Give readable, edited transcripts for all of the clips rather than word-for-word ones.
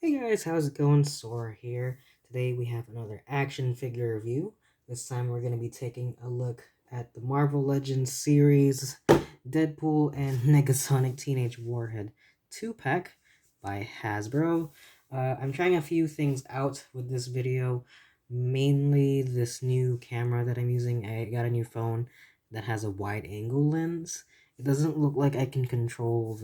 Hey guys, how's it going? Sora here. Today we have another action figure review. This time we're going to be taking a look at the Marvel Legends series Deadpool and Negasonic Teenage Warhead 2-pack by Hasbro. I'm trying a few things out with this video, mainly this new camera that I'm using. I got a new phone that has a wide angle lens. It doesn't look like I can control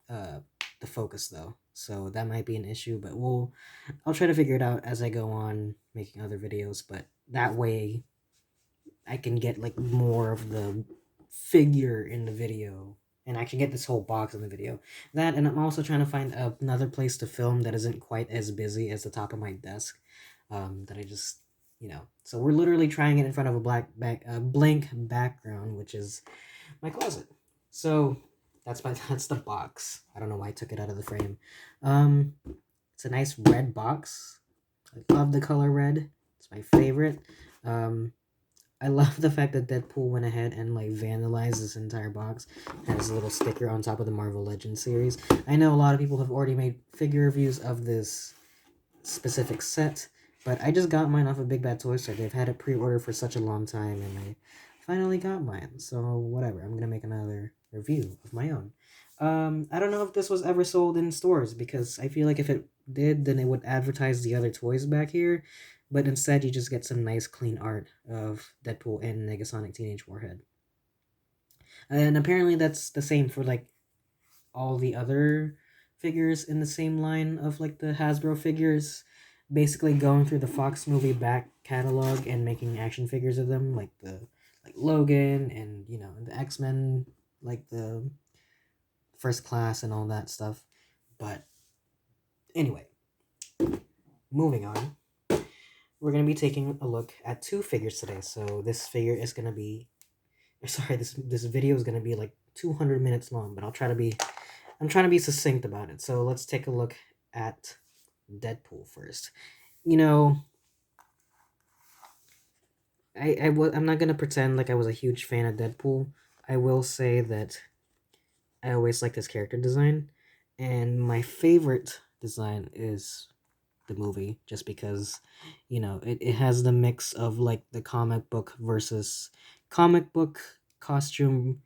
uh, the focus though, so that might be an issue, but I'll try to figure it out as I go on making other videos, but that way I can get like more of the figure in the video and I can get this whole box in the video. That, and I'm also trying to find another place to film that isn't quite as busy as the top of my desk, that I just, so we're literally trying it in front of a blank background, which is my closet. So that's the box. I don't know why I took it out of the frame. Um, it's a nice red box. I love the color red. It's my favorite. Um, I love the fact that Deadpool went ahead and like vandalized this entire box. Has a little sticker on top of the Marvel Legends series. I know a lot of people have already made figure reviews of this specific set, but I just got mine off of Big Bad Toy Store. They've had it pre-ordered for such a long time, and I finally got mine. So whatever, I'm gonna make another review of my own. I don't know if this was ever sold in stores because I feel like if it did, then it would advertise the other toys back here. But instead, you just get some nice, clean art of Deadpool and Negasonic Teenage Warhead. And apparently, that's the same for like all the other figures in the same line of like the Hasbro figures, basically going through the Fox movie back catalog and making action figures of them, like Logan and the X-Men, like the First Class and all that stuff. But anyway, moving on. We're going to be taking a look at two figures today. So this figure is going to be this video is going to be like 200 minutes long, but I'm trying to be succinct about it. So let's take a look at Deadpool first. I'm not gonna pretend like I was a huge fan of Deadpool. I will say that I always liked his character design, and my favorite design is the movie, just because it has the mix of like the comic book versus comic book costume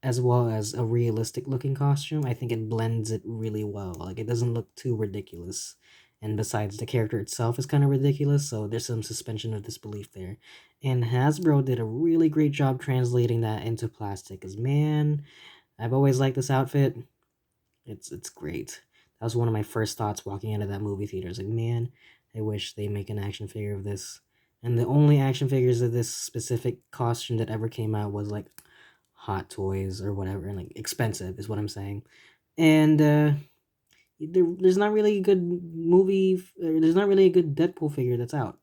as well as a realistic looking costume. I think it blends it really well. Like it doesn't look too ridiculous. And besides, the character itself is kind of ridiculous, so there's some suspension of disbelief there. And Hasbro did a really great job translating that into plastic. Cause man, I've always liked this outfit. It's great. That was one of my first thoughts walking out of that movie theater. Like, man, I wish they make an action figure of this. And the only action figures of this specific costume that ever came out was like Hot Toys or whatever, and like expensive is what I'm saying. And there's not really a good there's not really a good Deadpool figure that's out.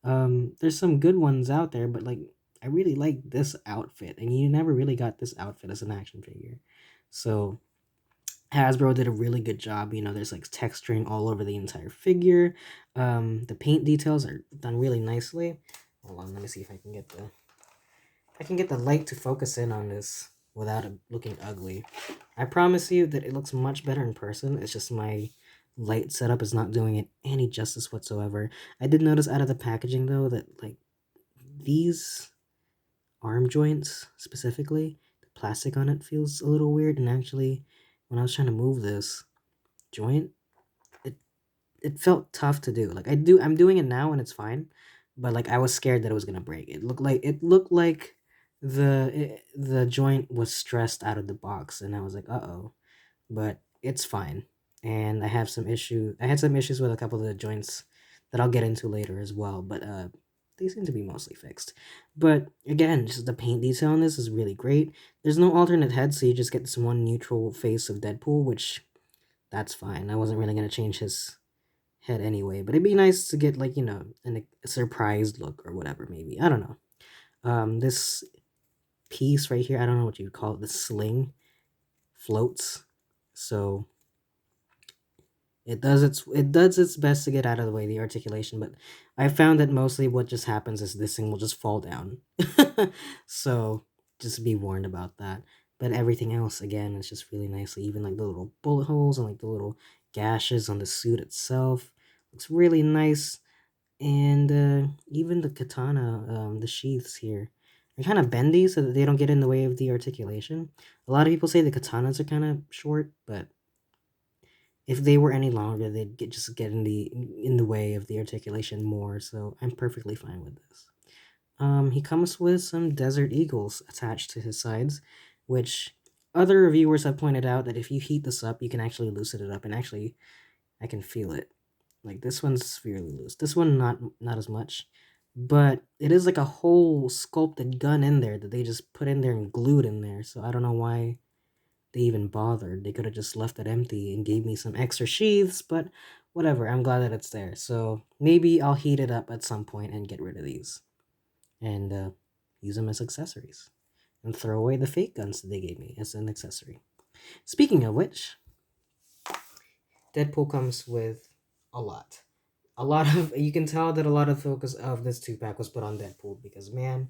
There's some good ones out there, but like I really like this outfit, and you never really got this outfit as an action figure. So Hasbro did a really good job. There's like texturing all over the entire figure. The paint details are done really nicely. Hold on, let me see if I can get the light to focus in on this without it looking ugly. I promise you that it looks much better in person. It's just my light setup is not doing it any justice whatsoever. I did notice out of the packaging though that like these arm joints specifically, the plastic on it feels a little weird, and actually when I was trying to move this joint, it it felt tough to do. Like I'm doing it now and it's fine, but like I was scared that it was gonna break. It looked like the joint was stressed out of the box, and I was like, uh-oh. But it's fine. And I had some issues with a couple of the joints that I'll get into later as well, but they seem to be mostly fixed. But again, just the paint detail on this is really great. There's no alternate head, so you just get this one neutral face of Deadpool, which that's fine. I wasn't really gonna change his head anyway, but it'd be nice to get like a surprised look or whatever. Maybe I don't know. This piece right here, I don't know what you would call it. The sling floats, so it does its best to get out of the way, the articulation, but I found that mostly what just happens is this thing will just fall down. So just be warned about that. But everything else, again, is just really nicely. Even like the little bullet holes and like the little gashes on the suit itself. Looks really nice. And even the katana, the sheaths here, are kind of bendy so that they don't get in the way of the articulation. A lot of people say the katanas are kind of short, but if they were any longer, they'd just get in the way of the articulation more. So I'm perfectly fine with this. He comes with some desert eagles attached to his sides, which other reviewers have pointed out that if you heat this up, you can actually loosen it up, and actually, I can feel it. Like this one's severely loose. This one not as much, but it is like a whole sculpted gun in there that they just put in there and glued in there. So I don't know why they even bothered. They could have just left it empty and gave me some extra sheaths, but whatever. I'm glad that it's there. So maybe I'll heat it up at some point and get rid of these and use them as accessories and throw away the fake guns that they gave me as an accessory. Speaking of which, Deadpool comes with a lot. A lot of, you can tell that a lot of focus of this 2-pack was put on Deadpool because, man,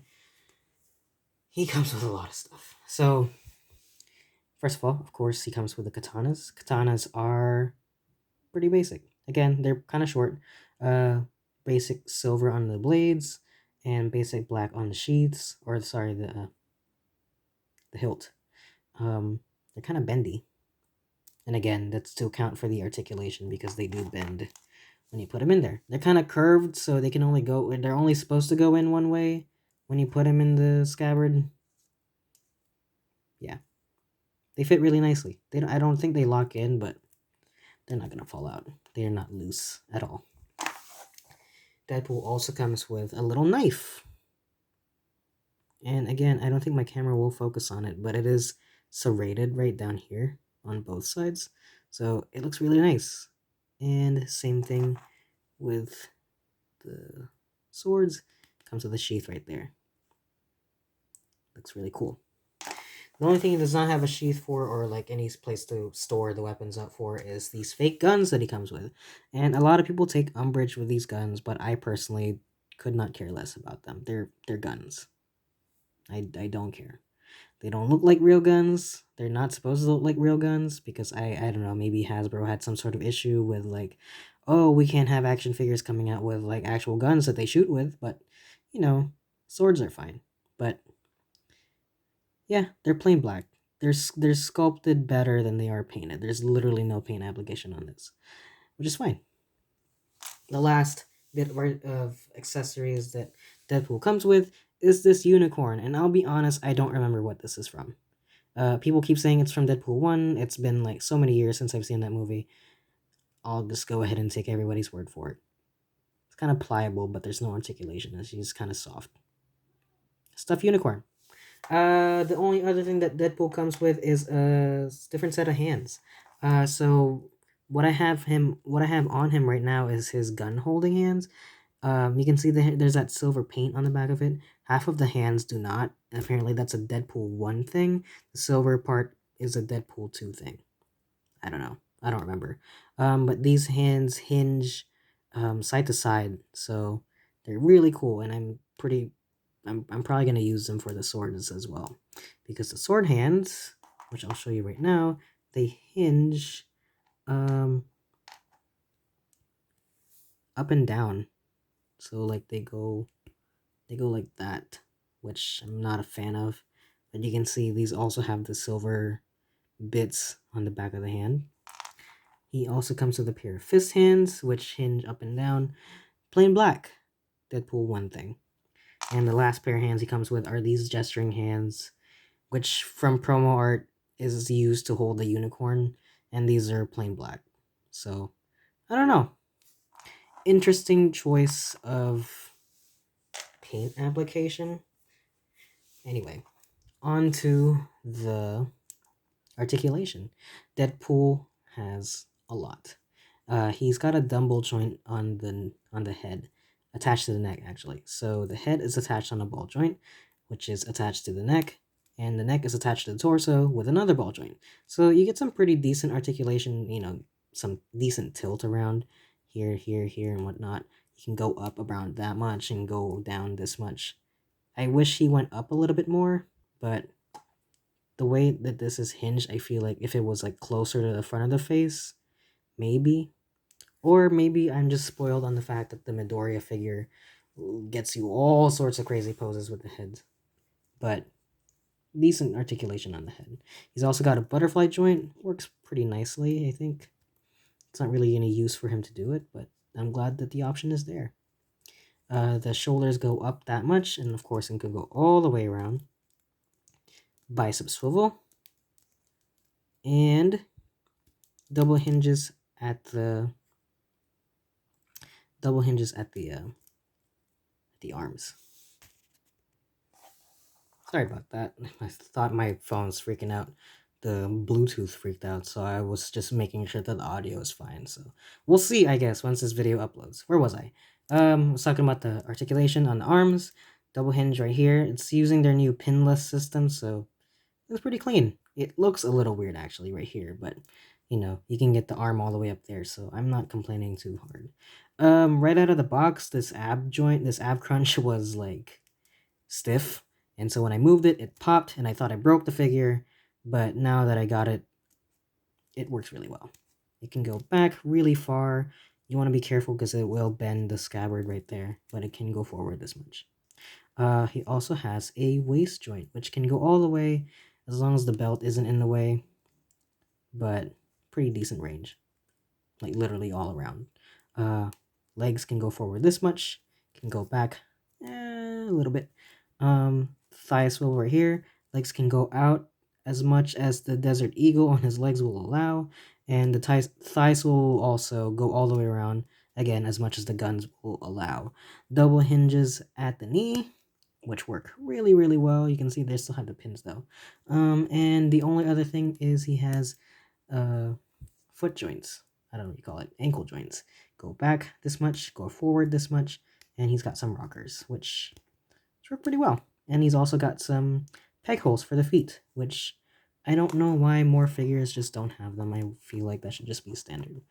he comes with a lot of stuff. So, first of all, of course, he comes with the katanas. Katanas are pretty basic. Again, they're kind of short. Uh, Basic silver on the blades and basic black on the sheaths, or sorry, the hilt. They're kind of bendy. And again, that's to account for the articulation because they do bend when you put them in there. They're kind of curved, so they can only go. They're only supposed to go in one way when you put them in the scabbard. Yeah, they fit really nicely. They don't, I don't think they lock in, but they're not gonna fall out. They are not loose at all. Deadpool also comes with a little knife. And again, I don't think my camera will focus on it, but it is serrated right down here on both sides. So it looks really nice. And same thing with the swords. Comes with a sheath right there. Looks really cool. The only thing he does not have a sheath for, or like any place to store the weapons up for, is these fake guns that he comes with. And a lot of people take umbrage with these guns, but I personally could not care less about them. They're guns. I don't care. They don't look like real guns. They're not supposed to look like real guns because I don't know, maybe Hasbro had some sort of issue with like, oh, we can't have action figures coming out with like actual guns that they shoot with, but you know, swords are fine. But yeah, they're plain black. They're sculpted better than they are painted. There's literally no paint application on this, which is fine. The last bit of accessories that Deadpool comes with is this unicorn, and I'll be honest, I don't remember what this is from. People keep saying it's from Deadpool 1. It's been like so many years since I've seen that movie. I'll just go ahead and take everybody's word for it. It's kind of pliable, but there's no articulation. It's just kind of soft. Stuffed unicorn. The only other thing that Deadpool comes with is a different set of hands. So what I have on him right now is his gun holding hands. You can see there's that silver paint on the back of it. Half of the hands do not. And apparently, that's a Deadpool 1 thing. The silver part is a Deadpool 2 thing. I don't know. I don't remember. But these hands hinge side to side, so they're really cool, and I'm probably gonna use them for the swords as well, because the sword hands, which I'll show you right now, they hinge up and down, so like they go like that, which I'm not a fan of. But you can see these also have the silver bits on the back of the hand. He also comes with a pair of fist hands, which hinge up and down. Plain black. Deadpool 1 thing. And the last pair of hands he comes with are these gesturing hands, which from promo art is used to hold the unicorn. And these are plain black. So, I don't know. Interesting choice of paint application. Anyway, on to the articulation. Deadpool has a lot. He's got a dumbbell joint on the head, attached to the neck actually. So the head is attached on a ball joint, which is attached to the neck, and the neck is attached to the torso with another ball joint. So you get some pretty decent articulation. You know, some decent tilt around here, here, here, and whatnot. You can go up around that much and go down this much. I wish he went up a little bit more, but the way that this is hinged, I feel like if it was like closer to the front of the face, maybe. Or maybe I'm just spoiled on the fact that the Midoriya figure gets you all sorts of crazy poses with the head. But decent articulation on the head. He's also got a butterfly joint, works pretty nicely, I think. It's not really any use for him to do it, but I'm glad that the option is there. The shoulders go up that much, and of course it could go all the way around. Bicep swivel. And double hinges at the arms. Sorry about that. I thought my phone's freaking out. The Bluetooth freaked out, so I was just making sure that the audio is fine. So we'll see, I guess, once this video uploads. Where was I? I was talking about the articulation on the arms. Double hinge right here. It's using their new pinless system, so it's pretty clean. It looks a little weird actually right here, but you know, you can get the arm all the way up there, so I'm not complaining too hard. Right out of the box, this ab crunch was like stiff, and so when I moved it, it popped, and I thought I broke the figure, but now that I got it, it works really well. It can go back really far. You want to be careful because it will bend the scabbard right there, but it can go forward this much. He also has a waist joint, which can go all the way as long as the belt isn't in the way, but pretty decent range, like literally all around. Legs can go forward this much, can go back a little bit. Thigh swivel right here. Legs can go out as much as the Desert Eagle on his legs will allow, and the thighs will also go all the way around, again, as much as the guns will allow. Double hinges at the knee, which work really, really well. You can see they still have the pins though. And the only other thing is he has foot joints. I don't know what you call it, ankle joints. Go back this much, go forward this much, and he's got some rockers, which work pretty well. And he's also got some peg holes for the feet, which I don't know why more figures just don't have them. I feel like that should just be standard.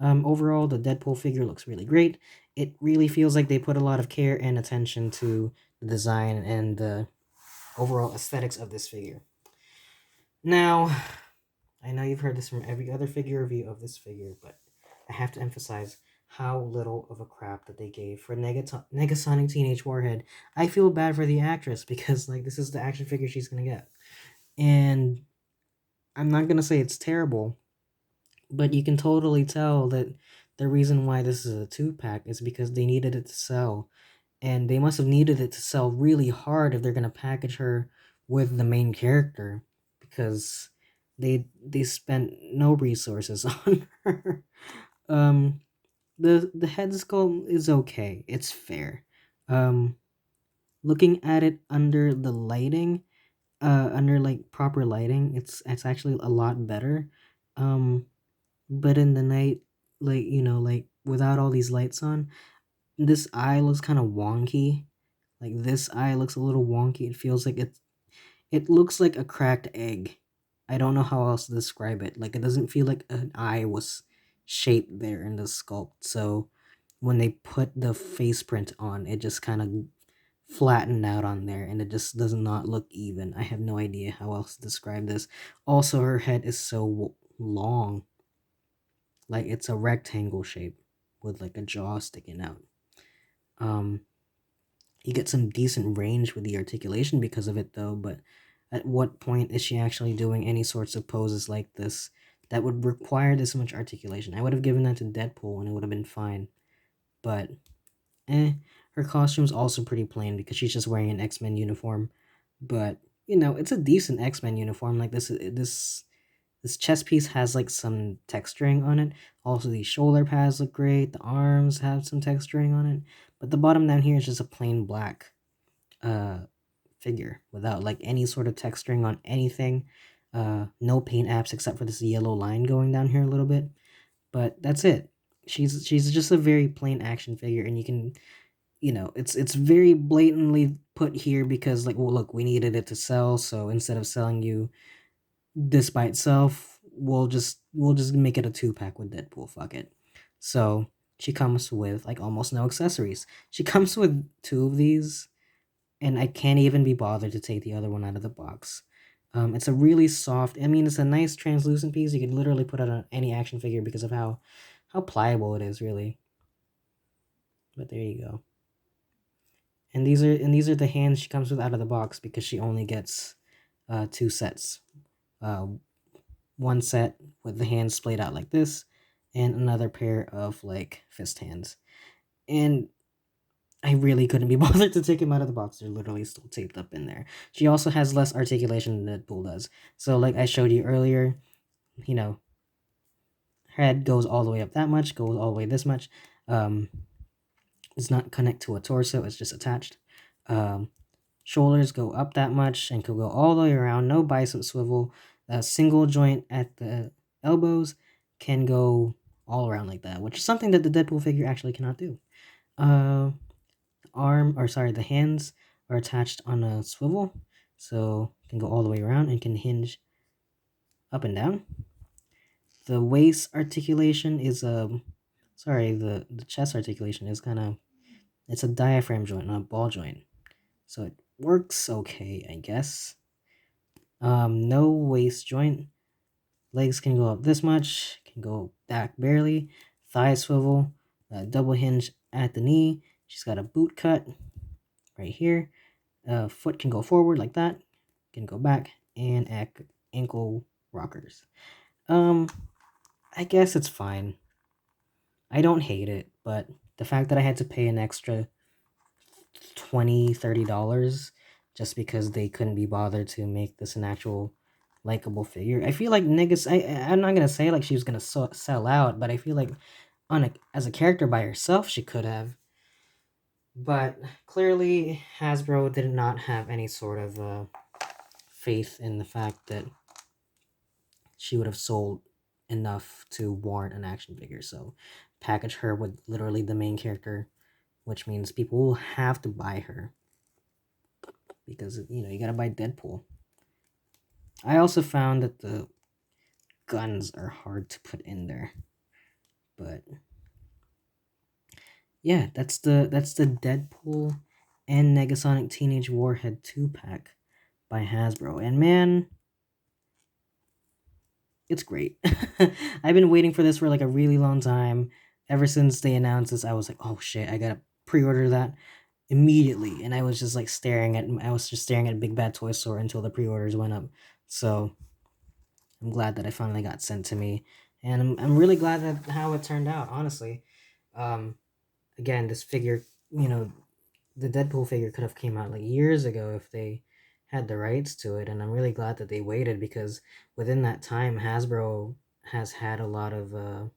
Overall, the Deadpool figure looks really great. It really feels like they put a lot of care and attention to the design and the overall aesthetics of this figure. Now, I know you've heard this from every other figure review of this figure, but I have to emphasize how little of a crap that they gave for Negasonic Teenage Warhead. I feel bad for the actress because like this is the action figure she's gonna get. And I'm not gonna say it's terrible, but you can totally tell that the reason why this is a 2-pack is because they needed it to sell. And they must have needed it to sell really hard if they're gonna package her with the main character, because they spent no resources on her. The head sculpt is okay. It's fair. Looking at it under the lighting, under like proper lighting, it's actually a lot better. But in the night, like you know, like without all these lights on, this eye looks kind of wonky. Like this eye looks a little wonky. It feels like it looks like a cracked egg. I don't know how else to describe it. Like it doesn't feel like an eye was shaped there in the sculpt. So when they put the face print on, it just kind of flattened out on there and it just does not look even. I have no idea how else to describe this. Also, her head is so long. Like it's a rectangle shape with like a jaw sticking out. You get some decent range with the articulation because of it though, but at what point is she actually doing any sorts of poses like this that would require this much articulation? I would have given that to Deadpool and it would have been fine. But her costume's also pretty plain because she's just wearing an X-Men uniform. But you know, it's a decent X-Men uniform. Like this chest piece has like some texturing on it. Also, the shoulder pads look great. The arms have some texturing on it. But the bottom down here is just a plain black figure without like any sort of texturing on anything. No paint apps except for this yellow line going down here a little bit. But that's it. She's just a very plain action figure, and you can, you know, it's very blatantly put here because like, well, look, we needed it to sell, so instead of selling you this by itself, we'll just make it a 2-pack with Deadpool. Fuck it. So she comes with like almost no accessories. She comes with 2 of these, and I can't even be bothered to take the other one out of the box. It's a really soft. I mean, it's a nice translucent piece. You could literally put it on any action figure because of how pliable it is, really. But there you go. And these are the hands she comes with out of the box because she only gets two sets. Uh, one set with the hands splayed out like this, and another pair of like fist hands. And I really couldn't be bothered to take him out of the box. They're literally still taped up in there. She also has less articulation than Deadpool does. So, like I showed you earlier, you know, head goes all the way up that much, goes all the way this much. Um, it's not connect to a torso, it's just attached. Um, Shoulders go up that much and could go all the way around. No bicep swivel. A single joint at the elbows can go all around like that, which is something that the Deadpool figure actually cannot do. Uh, the hands are attached on a swivel, so can go all the way around and can hinge up and down. The waist articulation is the chest articulation is kind of, it's a diaphragm joint, not a ball joint, so it works okay, I guess. No waist joint. Legs can go up this much, can go back barely. Thigh swivel, double hinge at the knee. She's got a boot cut right here. Foot can go forward like that, can go back, and ankle rockers. Um, I guess it's fine. I don't hate it, but the fact that I had to pay an extra $20-$30 just because they couldn't be bothered to make this an actual likable figure. I feel like niggas. I'm not gonna say like she was gonna sell out, but I feel like as a character by herself she could have. But clearly Hasbro did not have any sort of faith in the fact that she would have sold enough to warrant an action figure. So package her with literally the main character, which means people will have to buy her because you gotta buy Deadpool. I also found that the guns are hard to put in there, but yeah, that's the Deadpool and Negasonic Teenage Warhead 2-pack by Hasbro. And man, it's great. I've been waiting for this for like a really long time. Ever since they announced this, I was like, oh shit, I gotta pre-order that immediately. And I was just like staring at Big Bad Toy Store until the pre-orders went up. So I'm glad that I finally got sent to me. And I'm really glad that how it turned out, honestly. Um, Again, this figure, the Deadpool figure could have came out like years ago if they had the rights to it, and I'm really glad that they waited because within that time, Hasbro has had a lot of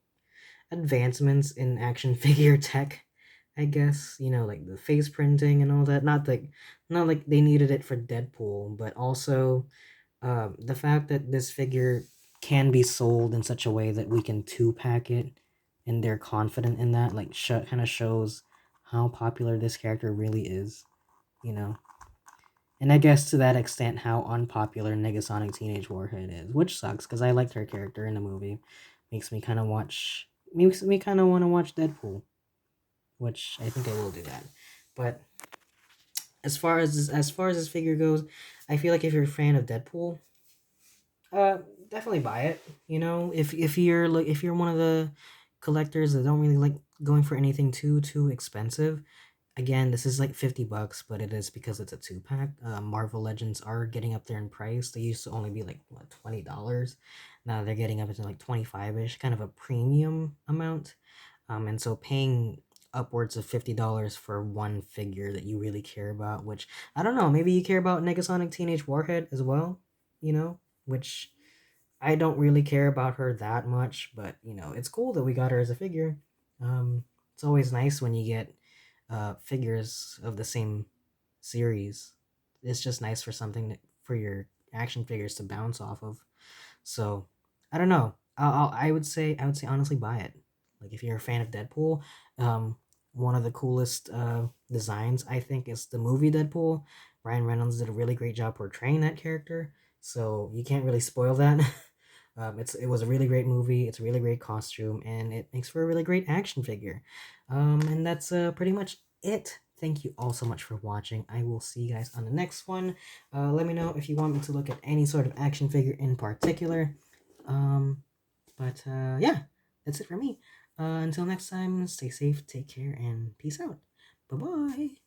advancements in action figure tech. I guess like the face printing and all that. Not like they needed it for Deadpool, but also the fact that this figure can be sold in such a way that we can two-pack it, and they're confident in that, like kind of shows how popular this character really is, you know. And I guess to that extent, how unpopular Negasonic Teenage Warhead is, which sucks because I liked her character in the movie. Makes me kind of want to watch Deadpool, which I think I will do that. But as far as this figure goes, I feel like if you're a fan of Deadpool, uh, definitely buy it. If you're one of the collectors that don't really like going for anything too expensive, again, this is like $50, but it is because it's a 2-pack. Marvel Legends are getting up there in price. They used to only be like what, $20. Now they're getting up into like 25ish, kind of a premium amount. And so paying upwards of $50 for one figure that you really care about, which I don't know, maybe you care about Negasonic Teenage Warhead as well, which I don't really care about her that much, but it's cool that we got her as a figure. It's always nice when you get figures of the same series. It's just nice for for your action figures to bounce off of. So I don't know. I would say honestly buy it. Like if you're a fan of Deadpool, one of the coolest designs I think is the movie Deadpool. Ryan Reynolds did a really great job portraying that character, so you can't really spoil that. It was a really great movie. It's a really great costume, and it makes for a really great action figure. And that's pretty much it Thank you all so much for watching. I will see you guys on the next one. Let me know if you want me to look at any sort of action figure in particular. Yeah, that's it for me. Until next time, stay safe, take care, and peace out. Bye bye.